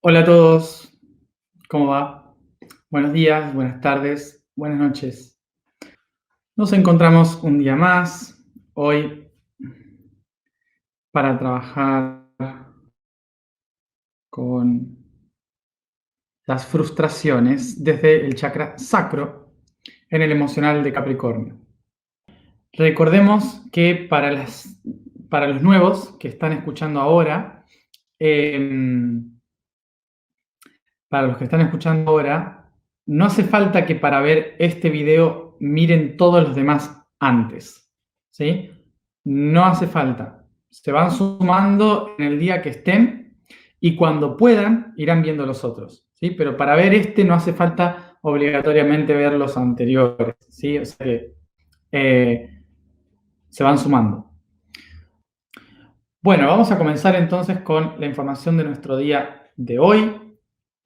Hola a todos, ¿cómo va? Buenos días, buenas tardes, buenas noches. Nos encontramos un día más hoy para trabajar con las frustraciones desde el chakra sacro en el emocional de Capricornio. Recordemos que para los nuevos que están escuchando ahora, em, para los que están escuchando ahora, no hace falta que para ver este video miren todos los demás antes, ¿sí? No hace falta. Se van sumando en el día que estén y cuando puedan irán viendo los otros, ¿sí? Pero para ver este no hace falta obligatoriamente ver los anteriores, ¿sí? O sea que se van sumando. Bueno, vamos a comenzar entonces con la información de nuestro día de hoy,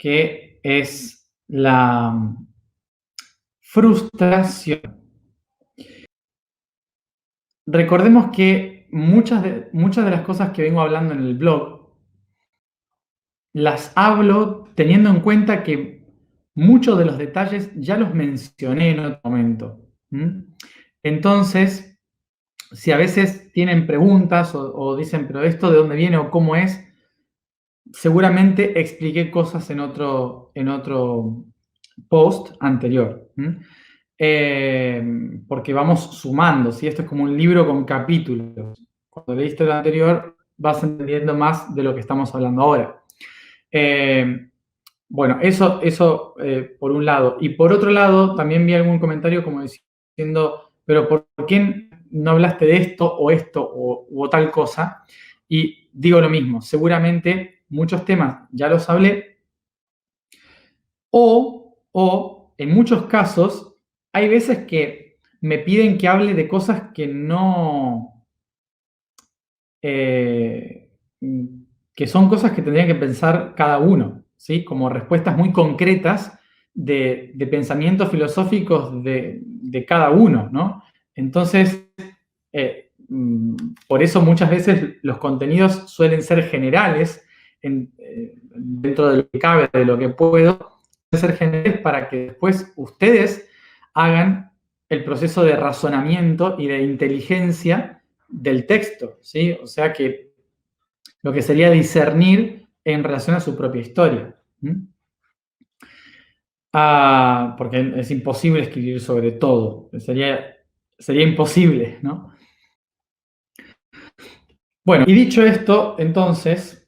que es la frustración. Recordemos que muchas de las cosas que vengo hablando en el blog las hablo teniendo en cuenta que muchos de los detalles ya los mencioné en otro momento. Entonces, si a veces tienen preguntas o dicen, pero esto de dónde viene o cómo es, seguramente expliqué cosas en otro post anterior. Porque vamos sumando, ¿sí? Esto es como un libro con capítulos. Cuando leíste el anterior, vas entendiendo más de lo que estamos hablando ahora. Bueno, eso por un lado. Y por otro lado, también vi algún comentario como diciendo, pero ¿por qué no hablaste de esto o tal cosa? Y digo lo mismo, seguramente muchos temas ya los hablé, o en muchos casos hay veces que me piden que hable de cosas que no, eh, que son cosas que tendrían que pensar cada uno, ¿sí? Como respuestas muy concretas de pensamientos filosóficos de cada uno, ¿no? Entonces, por eso muchas veces los contenidos suelen ser generales dentro de lo que cabe, de lo que puedo, ser generales para que después ustedes hagan el proceso de razonamiento y de inteligencia del texto, ¿sí? O sea que lo que sería discernir en relación a su propia historia. Porque es imposible escribir sobre todo, sería imposible, ¿no? Bueno, y dicho esto, entonces,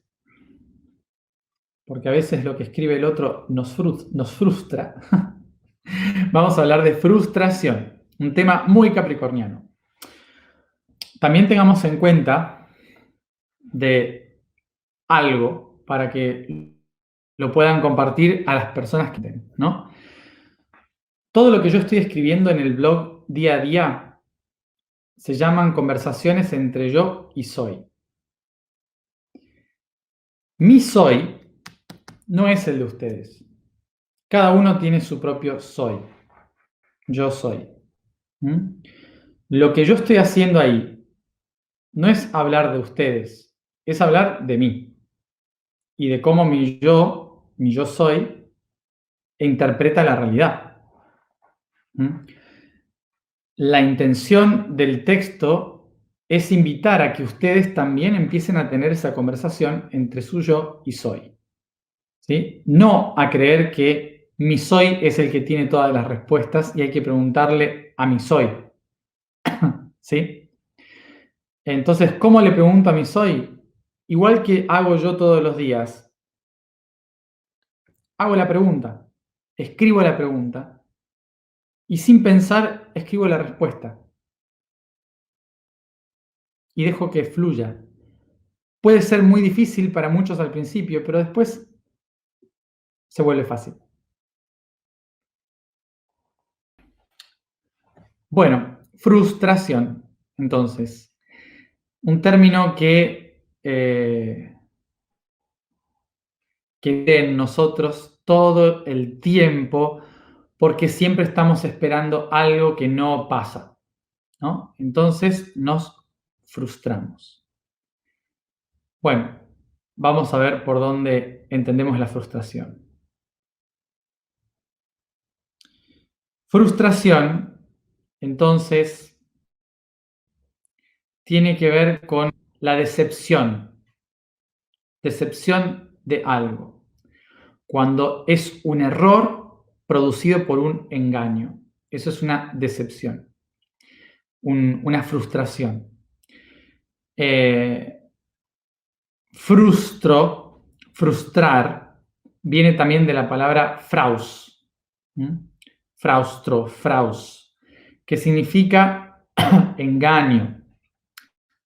porque a veces lo que escribe el otro nos frustra, vamos a hablar de frustración, un tema muy capricorniano. También tengamos en cuenta de algo para que lo puedan compartir a las personas que tienen, ¿no? Todo lo que yo estoy escribiendo en el blog día a día se llaman conversaciones entre yo y soy. Mi soy no es el de ustedes. Cada uno tiene su propio soy. Yo soy. Lo que yo estoy haciendo ahí no es hablar de ustedes, es hablar de mí y de cómo mi yo soy, interpreta la realidad. La intención del texto es invitar a que ustedes también empiecen a tener esa conversación entre su yo y soy. ¿Sí? No a creer que mi soy es el que tiene todas las respuestas y hay que preguntarle a mi soy. ¿Sí? Entonces, ¿cómo le pregunto a mi soy? Igual que hago yo todos los días. Hago la pregunta, escribo la pregunta y sin pensar escribo la respuesta y dejo que fluya. Puede ser muy difícil para muchos al principio, pero después se vuelve fácil. Bueno, frustración, entonces, un término que en nosotros todo el tiempo, porque siempre estamos esperando algo que no pasa, ¿no? Entonces nos frustramos. Bueno, vamos a ver por dónde entendemos la frustración. Frustración, entonces, tiene que ver con la decepción de algo, cuando es un error producido por un engaño. Eso es una decepción, una frustración. Eh, frustrar, viene también de la palabra fraus, fraus, que significa engaño,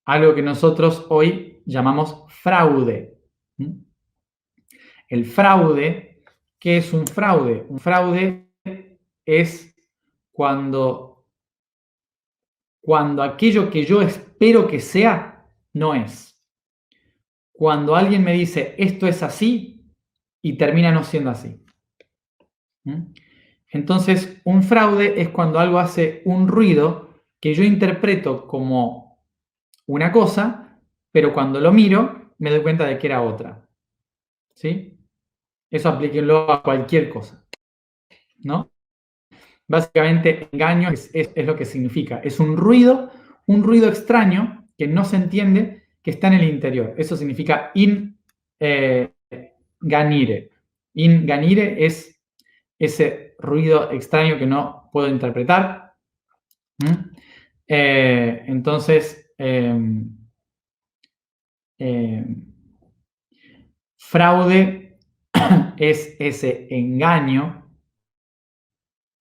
algo que nosotros hoy llamamos fraude. El fraude, ¿qué es un fraude? Un fraude es cuando aquello que yo espero que sea, no es. Cuando alguien me dice, esto es así, y termina no siendo así. Entonces, un fraude es cuando algo hace un ruido que yo interpreto como una cosa, pero cuando lo miro, me doy cuenta de que era otra. ¿Sí? Eso aplíquenlo a cualquier cosa, ¿no? Básicamente, engaño es lo que significa. Es un ruido extraño que no se entiende, que está en el interior. Eso significa inganire. Inganire es ese ruido extraño que no puedo interpretar. Entonces, fraude es ese engaño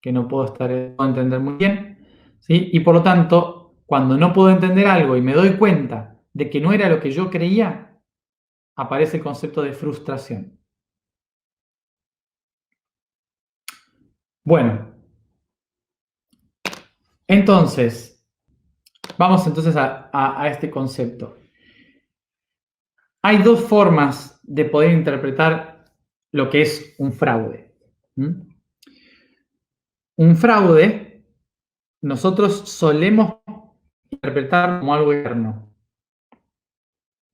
que no puedo entender muy bien, ¿sí? Y por lo tanto, cuando no puedo entender algo y me doy cuenta de que no era lo que yo creía, aparece el concepto de frustración. Bueno, entonces, vamos entonces a este concepto. Hay dos formas de poder interpretar lo que es un fraude. Un fraude, nosotros solemos interpretar como algo externo.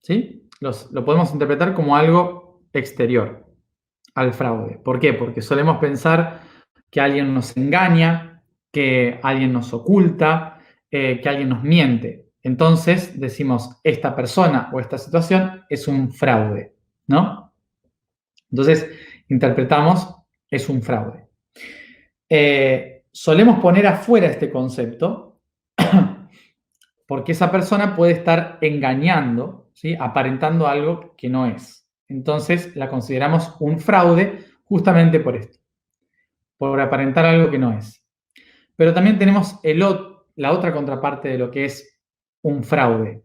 ¿Sí? Lo podemos interpretar como algo exterior al fraude. ¿Por qué? Porque solemos pensar que alguien nos engaña, que alguien nos oculta, que alguien nos miente. Entonces decimos, esta persona o esta situación es un fraude, ¿no? Entonces interpretamos, es un fraude. Solemos poner afuera este concepto porque esa persona puede estar engañando, ¿sí? Aparentando algo que no es. Entonces la consideramos un fraude justamente por esto, por aparentar algo que no es. Pero también tenemos la otra contraparte de lo que es un fraude.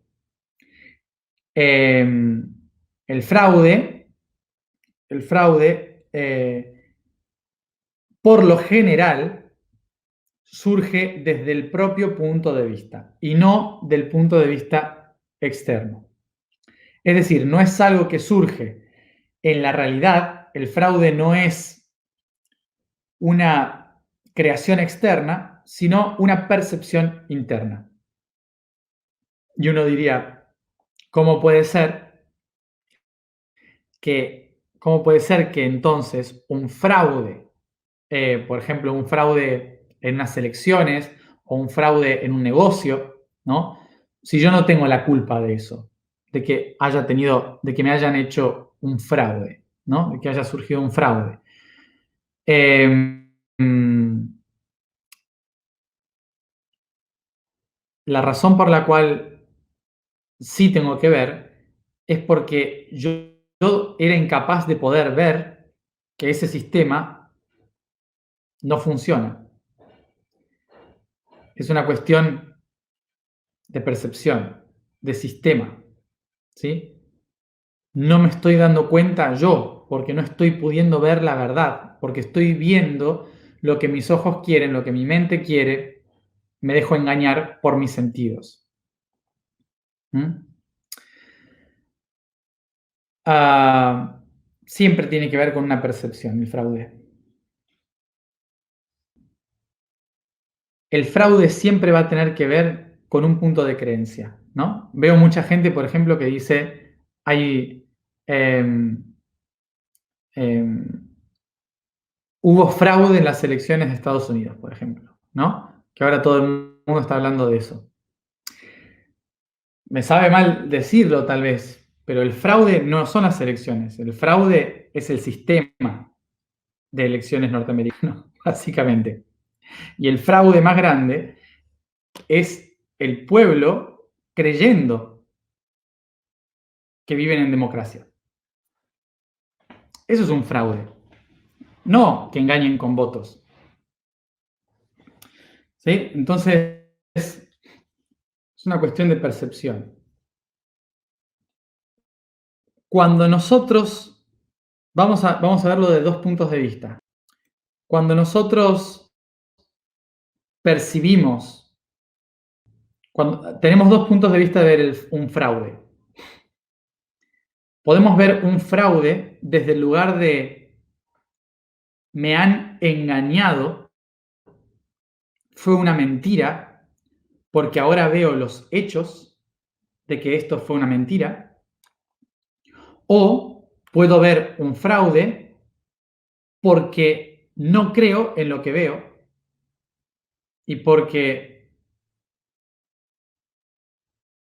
El fraude, por lo general, surge desde el propio punto de vista y no del punto de vista externo. Es decir, no es algo que surge en la realidad, el fraude no es una creación externa, sino una percepción interna. Y uno diría, ¿cómo puede ser que entonces un fraude, por ejemplo, un fraude en unas elecciones o un fraude en un negocio, ¿no? Si yo no tengo la culpa de eso, de que me hayan hecho un fraude, ¿no? De que haya surgido un fraude. La razón por la cual sí tengo que ver es porque yo era incapaz de poder ver que ese sistema no funciona. Es una cuestión de percepción, de sistema, ¿sí? No me estoy dando cuenta yo, porque no estoy pudiendo ver la verdad, porque estoy viendo lo que mis ojos quieren, lo que mi mente quiere, me dejo engañar por mis sentidos. Siempre tiene que ver con una percepción, el fraude. El fraude siempre va a tener que ver con un punto de creencia, ¿no? Veo mucha gente, por ejemplo, que dice, hay em, em, hubo fraude en las elecciones de Estados Unidos, por ejemplo, ¿no? Que ahora todo el mundo está hablando de eso. Me sabe mal decirlo tal vez, pero el fraude no son las elecciones, el fraude es el sistema de elecciones norteamericano, básicamente. Y el fraude más grande es el pueblo creyendo que viven en democracia. Eso es un fraude. No que engañen con votos. ¿Sí? Entonces, es una cuestión de percepción. Cuando nosotros, vamos a verlo de dos puntos de vista. Cuando nosotros percibimos, cuando tenemos dos puntos de vista de ver un fraude. Podemos ver un fraude desde el lugar de me han engañado, fue una mentira, porque ahora veo los hechos de que esto fue una mentira. O puedo ver un fraude porque no creo en lo que veo y porque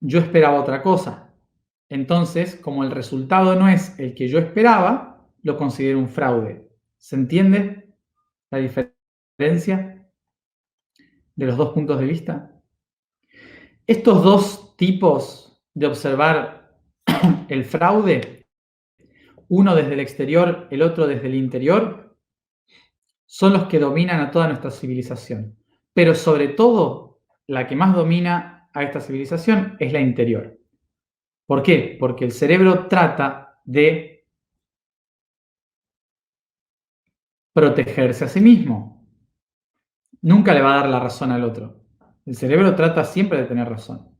yo esperaba otra cosa. Entonces, como el resultado no es el que yo esperaba, lo considero un fraude. ¿Se entiende la diferencia de los dos puntos de vista? Estos dos tipos de observar el fraude, uno desde el exterior, el otro desde el interior, son los que dominan a toda nuestra civilización. Pero sobre todo, la que más domina a esta civilización es la interior. ¿Por qué? Porque el cerebro trata de protegerse a sí mismo. Nunca le va a dar la razón al otro. El cerebro trata siempre de tener razón.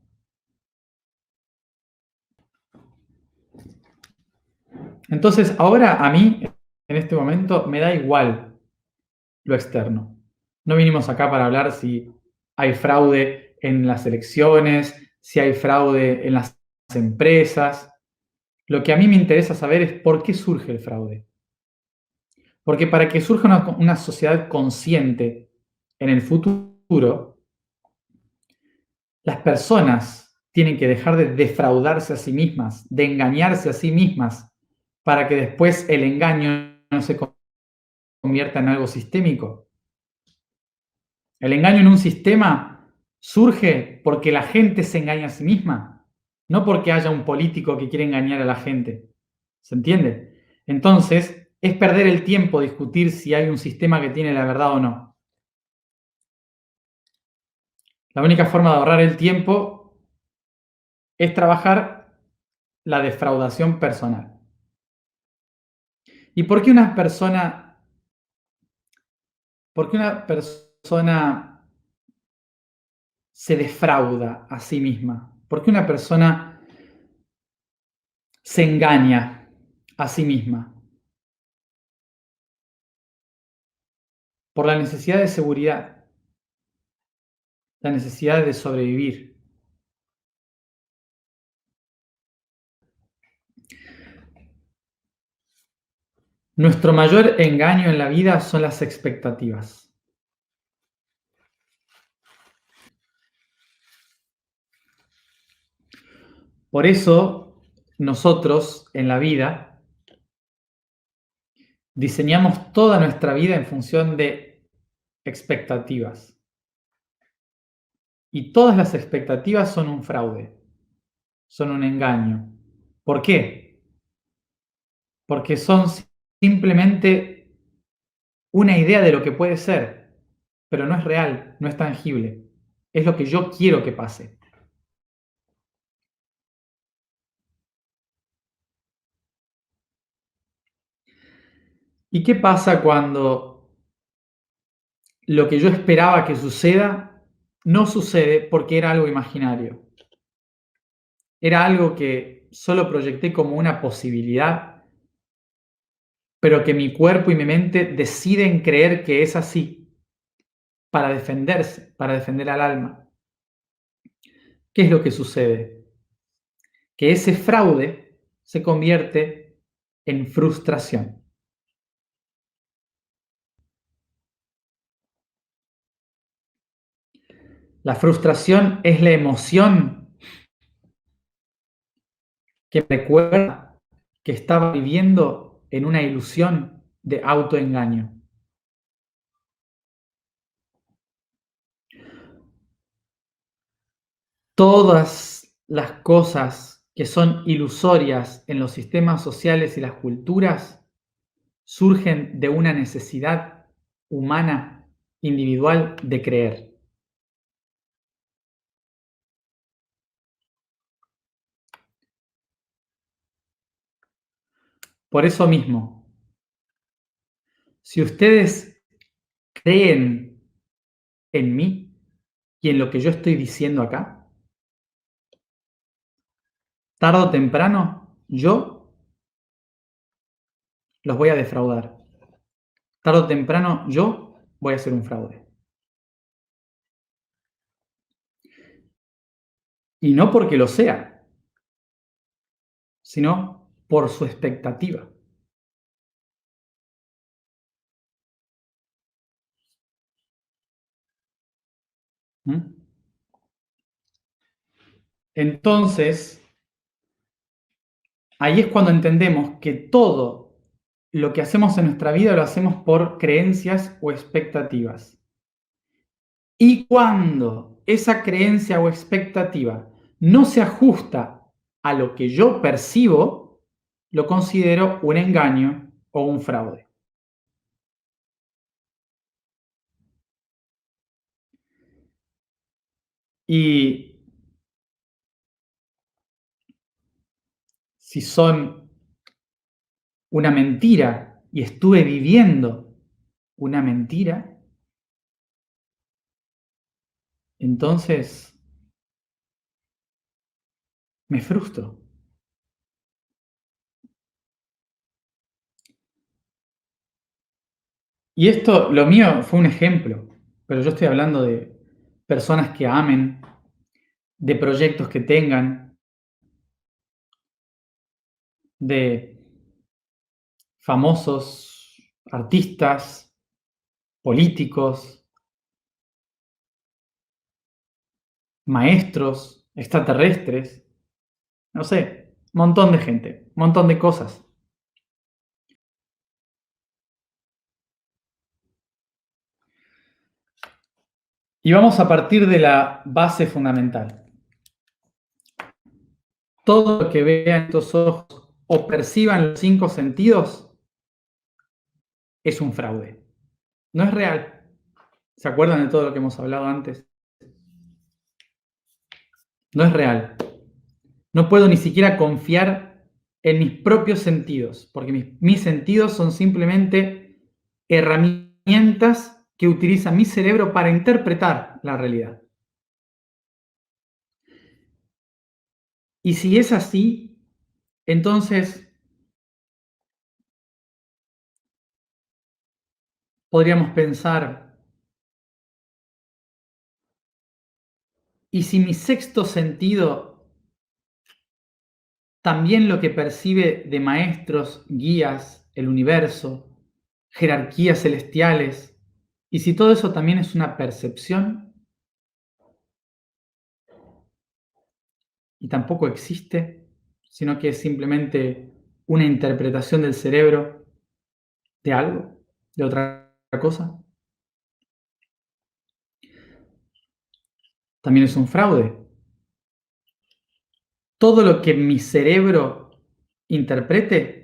Entonces, ahora a mí, en este momento, me da igual lo externo. No vinimos acá para hablar si hay fraude en las elecciones, si hay fraude en las empresas. Lo que a mí me interesa saber es por qué surge el fraude. Porque para que surja una sociedad consciente en el futuro, las personas tienen que dejar de defraudarse a sí mismas, de engañarse a sí mismas, para que después el engaño no se convierta en algo sistémico. El engaño en un sistema surge porque la gente se engaña a sí misma, no porque haya un político que quiere engañar a la gente. ¿Se entiende? Entonces, es perder el tiempo discutir si hay un sistema que tiene la verdad o no. La única forma de ahorrar el tiempo es trabajar la defraudación personal. ¿Y por qué una persona se defrauda a sí misma? ¿Por qué una persona se engaña a sí misma? Por la necesidad de seguridad, la necesidad de sobrevivir. Nuestro mayor engaño en la vida son las expectativas. Por eso, nosotros en la vida diseñamos toda nuestra vida en función de expectativas. Y todas las expectativas son un fraude, son un engaño. ¿Por qué? Porque son simplemente una idea de lo que puede ser, pero no es real, no es tangible. Es lo que yo quiero que pase. ¿Y qué pasa cuando lo que yo esperaba que suceda no sucede porque era algo imaginario? Era algo que solo proyecté como una posibilidad, pero que mi cuerpo y mi mente deciden creer que es así para defenderse, para defender al alma. ¿Qué es lo que sucede? Que ese fraude se convierte en frustración. La frustración es la emoción que me recuerda que estaba viviendo en una ilusión de autoengaño. Todas las cosas que son ilusorias en los sistemas sociales y las culturas surgen de una necesidad humana individual de creer. Por eso mismo, si ustedes creen en mí y en lo que yo estoy diciendo acá, tarde o temprano yo los voy a defraudar. Tarde o temprano yo voy a hacer un fraude. Y no porque lo sea, sino por su expectativa. ¿Mm? Entonces, ahí es cuando entendemos que todo lo que hacemos en nuestra vida lo hacemos por creencias o expectativas. Y cuando esa creencia o expectativa no se ajusta a lo que yo percibo, lo considero un engaño o un fraude. Y si son una mentira y estuve viviendo una mentira, entonces me frustro. Y esto, lo mío fue un ejemplo, pero yo estoy hablando de personas que amen, de proyectos que tengan, de famosos artistas, políticos, maestros, extraterrestres, no sé, montón de gente, montón de cosas. Y vamos a partir de la base fundamental. Todo lo que vean estos ojos o perciban los cinco sentidos es un fraude. No es real. ¿Se acuerdan de todo lo que hemos hablado antes? No es real. No puedo ni siquiera confiar en mis propios sentidos, porque mis sentidos son simplemente herramientas que utiliza mi cerebro para interpretar la realidad. Y si es así, entonces podríamos pensar, ¿y si mi sexto sentido también lo que percibe de maestros, guías, el universo, jerarquías celestiales, y si todo eso también es una percepción y tampoco existe, sino que es simplemente una interpretación del cerebro de algo, de otra cosa? También es un fraude. Todo lo que mi cerebro interprete,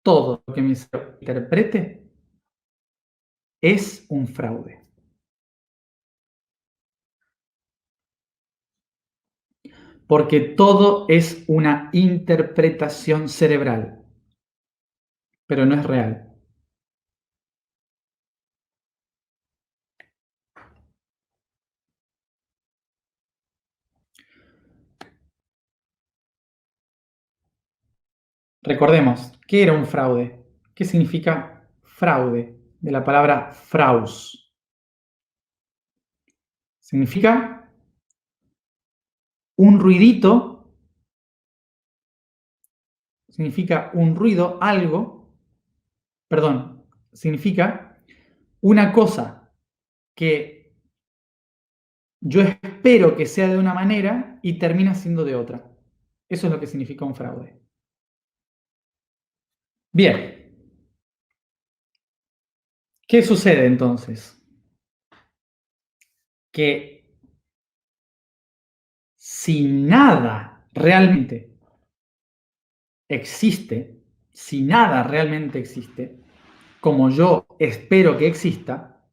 todo lo que mi cerebro interprete es un fraude. Porque todo es una interpretación cerebral, pero no es real. Recordemos, ¿qué era un fraude? ¿Qué significa fraude? De la palabra fraus. Significa un ruidito significa un ruido, algo, perdón, significa una cosa que yo espero que sea de una manera y termina siendo de otra. Eso es lo que significa un fraude. Bien, ¿qué sucede entonces? Que si nada realmente existe, si nada realmente existe, como yo espero que exista,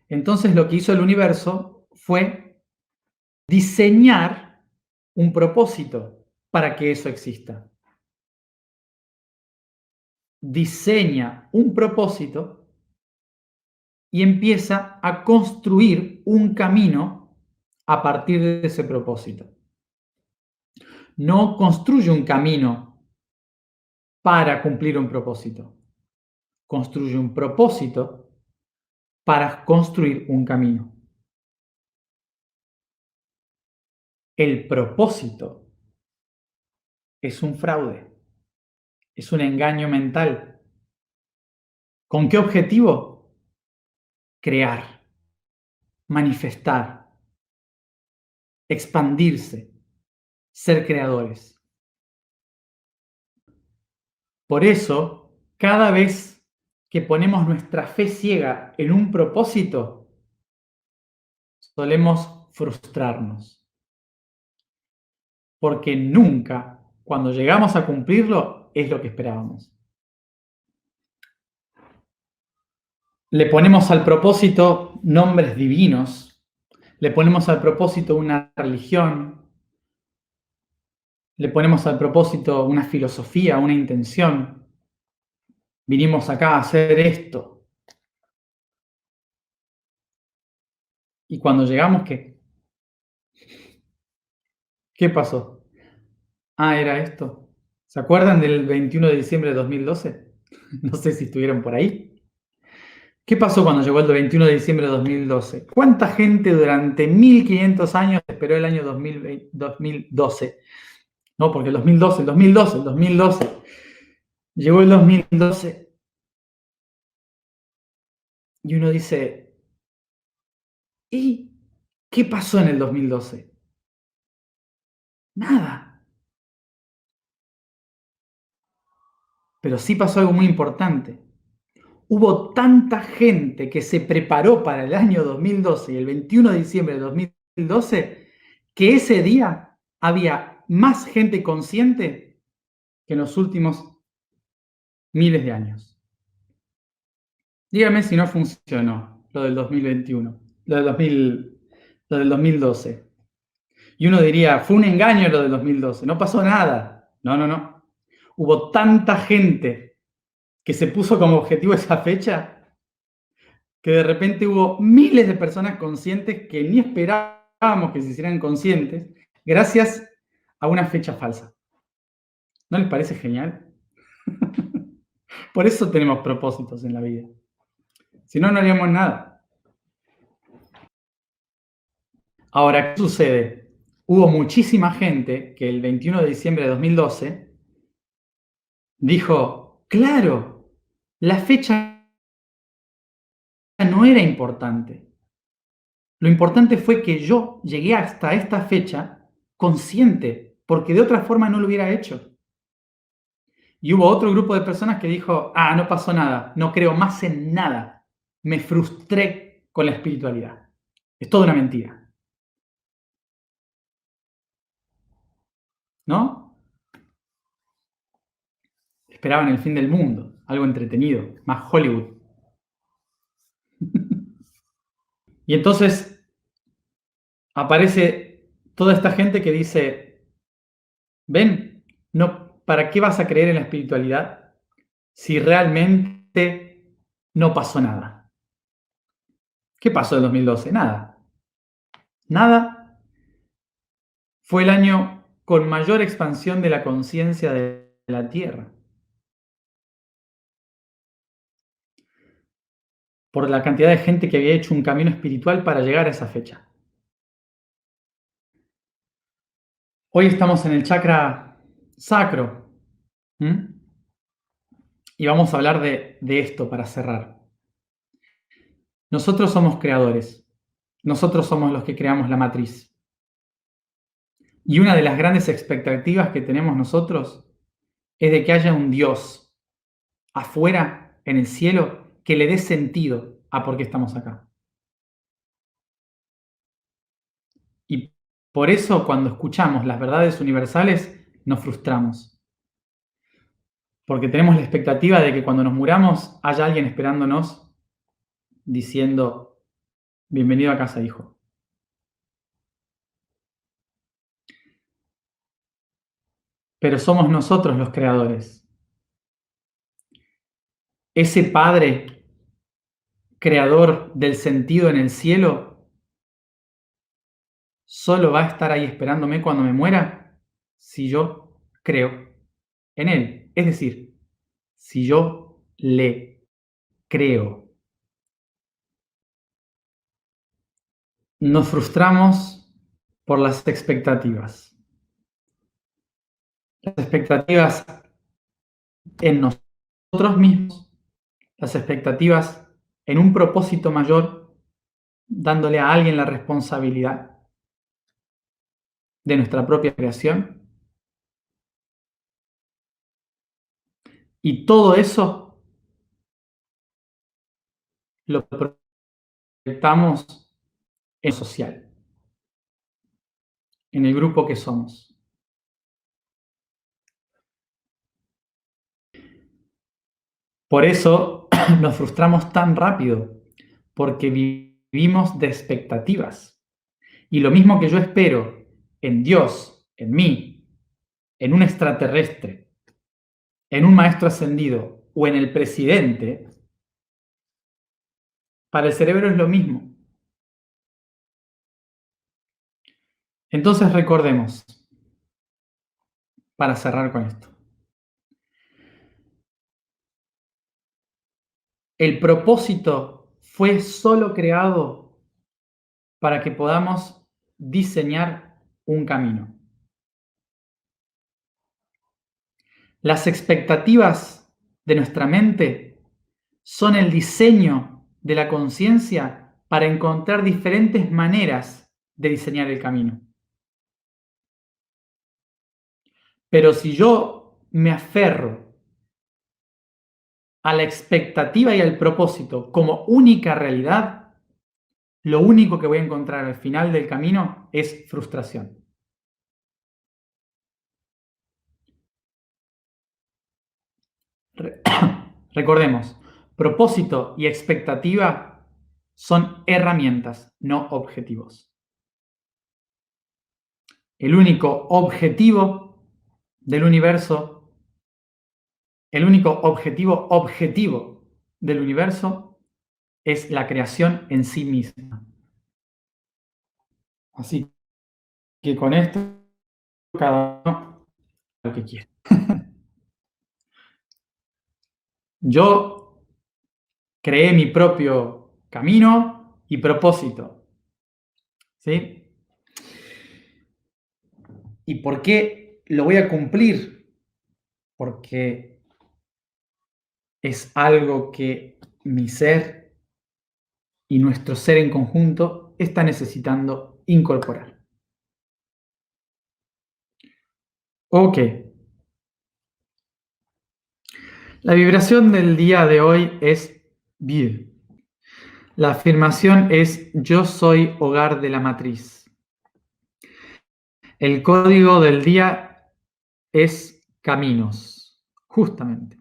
entonces lo que hizo el universo fue diseñar un propósito para que eso exista. Diseña un propósito y empieza a construir un camino a partir de ese propósito. No construye un camino para cumplir un propósito. Construye un propósito para construir un camino. El propósito es un fraude, es un engaño mental. ¿Con qué objetivo? Crear, manifestar, expandirse, ser creadores. Por eso, cada vez que ponemos nuestra fe ciega en un propósito, solemos frustrarnos. Porque nunca, cuando llegamos a cumplirlo, es lo que esperábamos. Le ponemos al propósito nombres divinos, le ponemos al propósito una religión, le ponemos al propósito una filosofía, una intención. Vinimos acá a hacer esto. Y cuando llegamos, ¿qué? ¿Qué pasó? Ah, era esto. ¿Se acuerdan del 21 de diciembre de 2012? No sé si estuvieron por ahí. ¿Qué pasó cuando llegó el 21 de diciembre de 2012? ¿Cuánta gente durante 1500 años esperó el año 2012? No, porque el 2012. Llegó el 2012 y uno dice, ¿y qué pasó en el 2012? Nada. Pero sí pasó algo muy importante. Hubo tanta gente que se preparó para el año 2012 y el 21 de diciembre de 2012 que ese día había más gente consciente que en los últimos miles de años. Dígame si no funcionó lo del 2021, lo del 2012. Y uno diría, fue un engaño lo del 2012, no pasó nada. No, no, no. Hubo tanta gente que se puso como objetivo esa fecha que de repente hubo miles de personas conscientes que ni esperábamos que se hicieran conscientes gracias a una fecha falsa. ¿No les parece genial? Por eso tenemos propósitos en la vida. Si no, no haríamos nada. Ahora, ¿qué sucede? Hubo muchísima gente que el 21 de diciembre de 2012 dijo, claro, la fecha no era importante. Lo importante fue que yo llegué hasta esta fecha consciente, porque de otra forma no lo hubiera hecho. Y hubo otro grupo de personas que dijo, ah, no pasó nada, no creo más en nada, me frustré con la espiritualidad. Es toda una mentira, ¿no? Esperaban el fin del mundo, algo entretenido, más Hollywood. Y entonces aparece toda esta gente que dice, ven, no, ¿para qué vas a creer en la espiritualidad si realmente no pasó nada? ¿Qué pasó en 2012? Nada. Nada. Fue el año con mayor expansión de la conciencia de la Tierra, por la cantidad de gente que había hecho un camino espiritual para llegar a esa fecha. Hoy estamos en el chakra sacro, ¿Mm? Y vamos a hablar de esto para cerrar. Nosotros somos creadores. Nosotros somos los que creamos la matriz. Y una de las grandes expectativas que tenemos nosotros es de que haya un Dios afuera, en el cielo, que le dé sentido a por qué estamos acá. Y por eso cuando escuchamos las verdades universales nos frustramos. Porque tenemos la expectativa de que cuando nos muramos haya alguien esperándonos diciendo, bienvenido a casa, hijo. Pero somos nosotros los creadores. Ese Padre creador del sentido en el cielo solo va a estar ahí esperándome cuando me muera si yo creo en Él. Es decir, si yo le creo. Nos frustramos por las expectativas. Las expectativas en nosotros mismos, las expectativas en un propósito mayor, dándole a alguien la responsabilidad de nuestra propia creación. Y todo eso lo proyectamos en social, en el grupo que somos. Por eso nos frustramos tan rápido, porque vivimos de expectativas. Y lo mismo que yo espero en Dios, en mí, en un extraterrestre, en un maestro ascendido o en el presidente, para el cerebro es lo mismo. Entonces recordemos, para cerrar con esto, el propósito fue solo creado para que podamos diseñar un camino. Las expectativas de nuestra mente son el diseño de la conciencia para encontrar diferentes maneras de diseñar el camino. Pero si yo me aferro a la expectativa y al propósito como única realidad, lo único que voy a encontrar al final del camino es frustración. Recordemos, propósito y expectativa son herramientas, no objetivos. El único objetivo del universo, el único objetivo del universo es la creación en sí misma. Así que con esto, cada uno lo que quiere. Yo creé mi propio camino y propósito. ¿Sí? ¿Y por qué lo voy a cumplir? Porque es algo que mi ser y nuestro ser en conjunto está necesitando incorporar. Ok. La vibración del día de hoy es bien. La afirmación es yo soy hogar de la matriz. El código del día es caminos, justamente.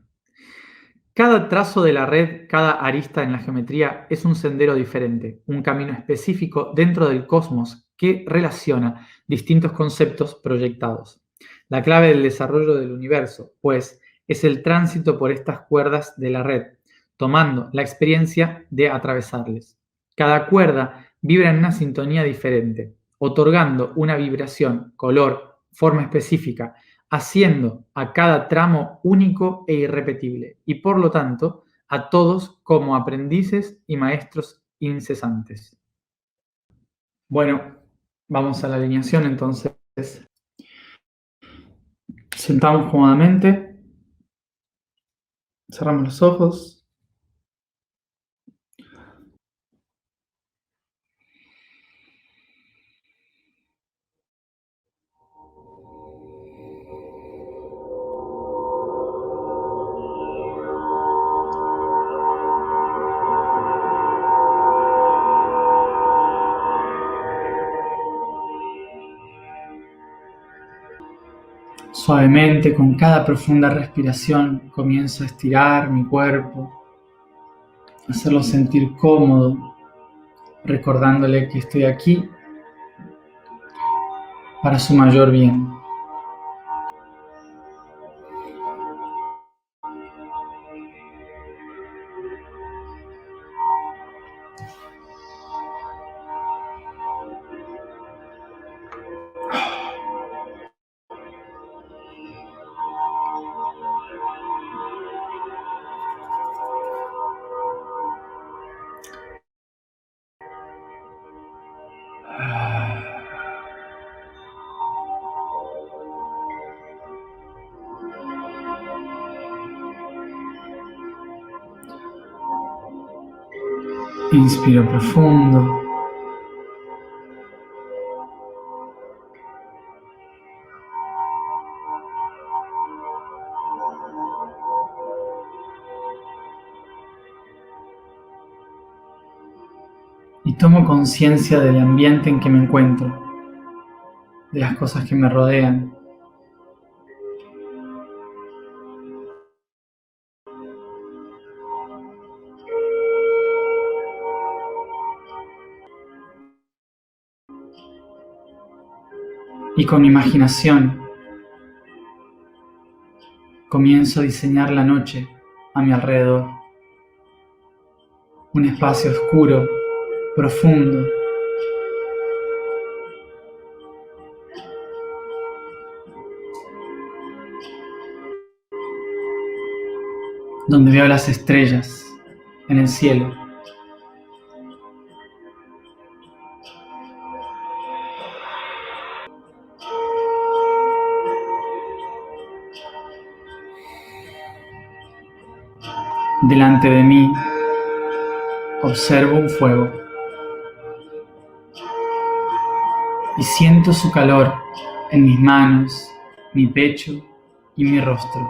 Cada trazo de la red, cada arista en la geometría es un sendero diferente, un camino específico dentro del cosmos que relaciona distintos conceptos proyectados. La clave del desarrollo del universo, pues, es el tránsito por estas cuerdas de la red, tomando la experiencia de atravesarles. Cada cuerda vibra en una sintonía diferente, otorgando una vibración, color, forma específica, haciendo a cada tramo único e irrepetible y por lo tanto a todos como aprendices y maestros incesantes. Bueno, vamos a la alineación entonces. Sentamos cómodamente, Cerramos los ojos. Suavemente, con cada profunda respiración, comienzo a estirar mi cuerpo, hacerlo sentir cómodo, recordándole que estoy aquí para su mayor bien. Inspiro profundo. Y tomo conciencia del ambiente en que me encuentro, de las cosas que me rodean. Y con mi imaginación comienzo a diseñar la noche a mi alrededor. Un espacio oscuro, profundo, donde veo las estrellas en el cielo. Delante de mí observo un fuego y siento su calor en mis manos, mi pecho y mi rostro.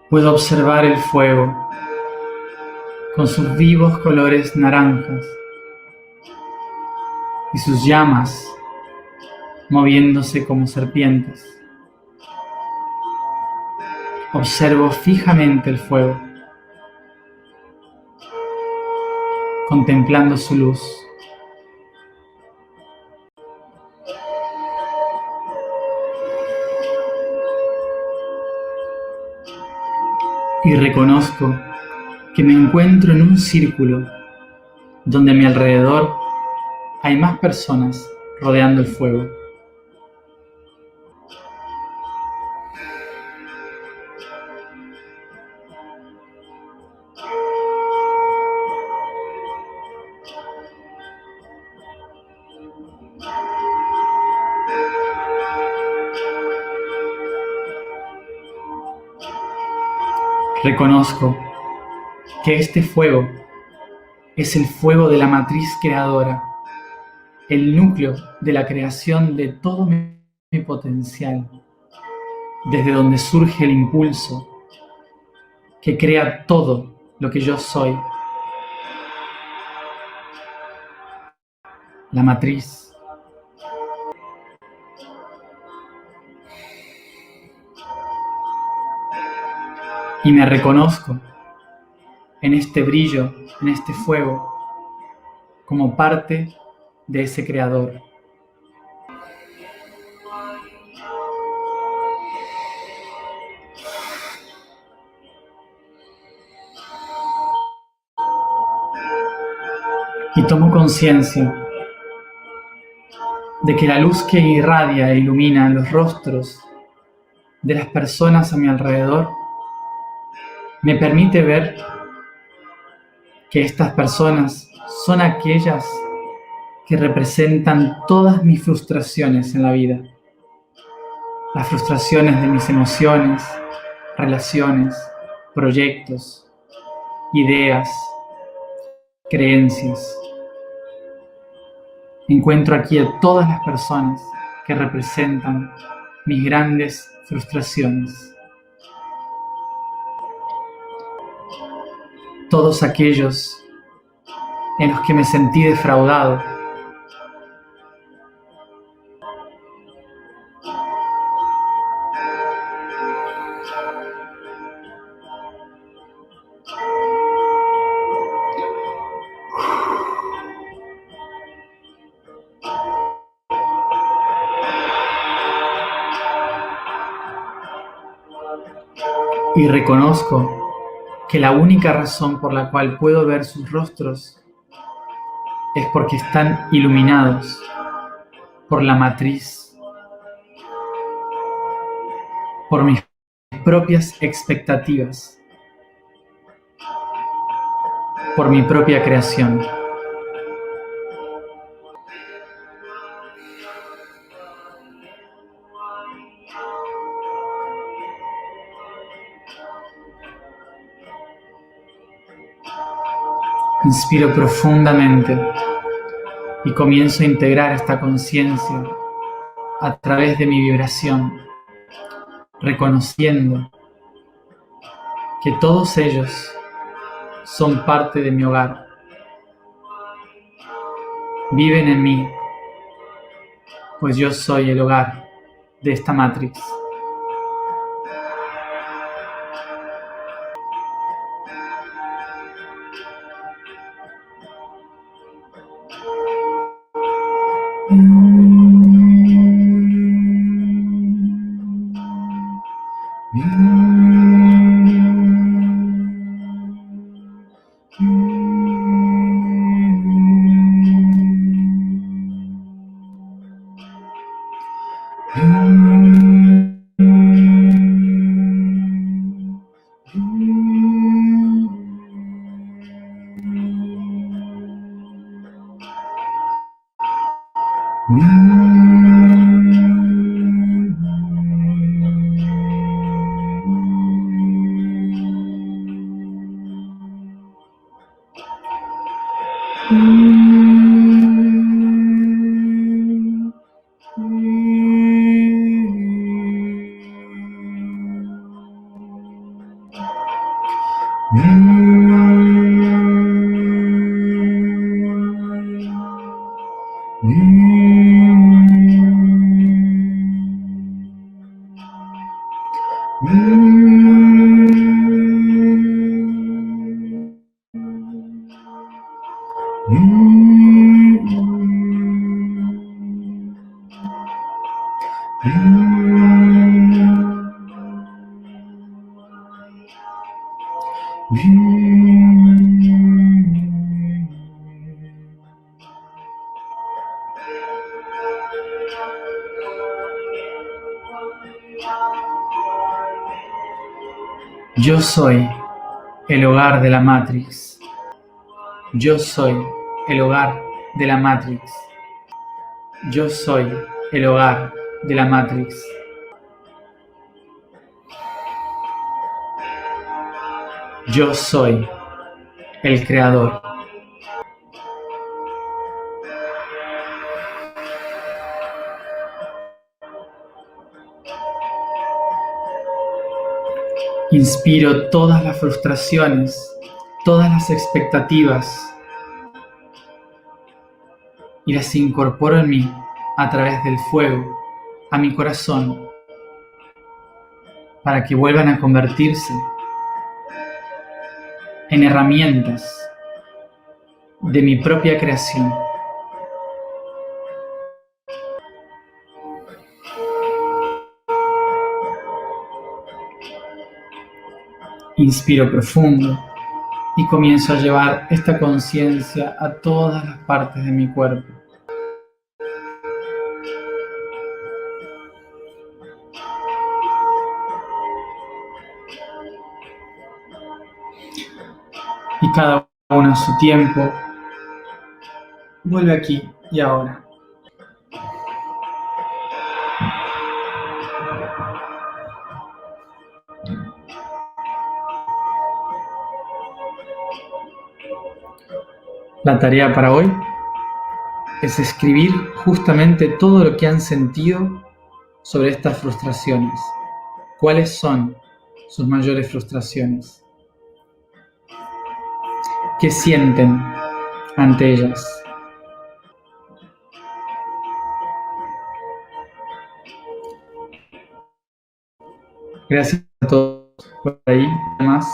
Puedo observar el fuego con sus vivos colores naranjas y sus llamas moviéndose como serpientes. Observo fijamente el fuego, contemplando su luz. Y reconozco que me encuentro en un círculo donde a mi alrededor hay más personas rodeando el fuego. Reconozco que este fuego es el fuego de la matriz creadora, el núcleo de la creación de todo mi potencial, desde donde surge el impulso que crea todo lo que yo soy. La matriz. Y me reconozco en este brillo, en este fuego, como parte de ese creador. Y tomo conciencia de que la luz que irradia e ilumina los rostros de las personas a mi alrededor me permite ver que estas personas son aquellas que representan todas mis frustraciones en la vida. Las frustraciones de mis emociones, relaciones, proyectos, ideas, creencias. Encuentro aquí a todas las personas que representan mis grandes frustraciones. Todos aquellos en los que me sentí defraudado. Y reconozco que la única razón por la cual puedo ver sus rostros es porque están iluminados por la matriz, por mis propias expectativas, por mi propia creación. Inspiro profundamente y comienzo a integrar esta conciencia a través de mi vibración, reconociendo que todos ellos son parte de mi hogar, viven en mí, pues yo soy el hogar de esta matriz. Yo soy el hogar de la Matrix. Yo soy el hogar de la Matrix. Yo soy el hogar de la Matrix. Yo soy el creador. Inspiro todas las frustraciones, todas las expectativas y las incorporo en mí a través del fuego, a mi corazón, para que vuelvan a convertirse en herramientas de mi propia creación. Inspiro profundo y comienzo a llevar esta conciencia a todas las partes de mi cuerpo. cada uno a su tiempo. Vuelve aquí y ahora. La tarea para hoy es escribir justamente todo lo que han sentido sobre estas frustraciones. ¿Cuáles son sus mayores frustraciones? ¿Qué sienten ante ellas? Gracias a todos por ahí. Además,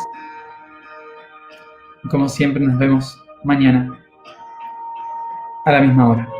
como siempre, nos vemos mañana a la misma hora.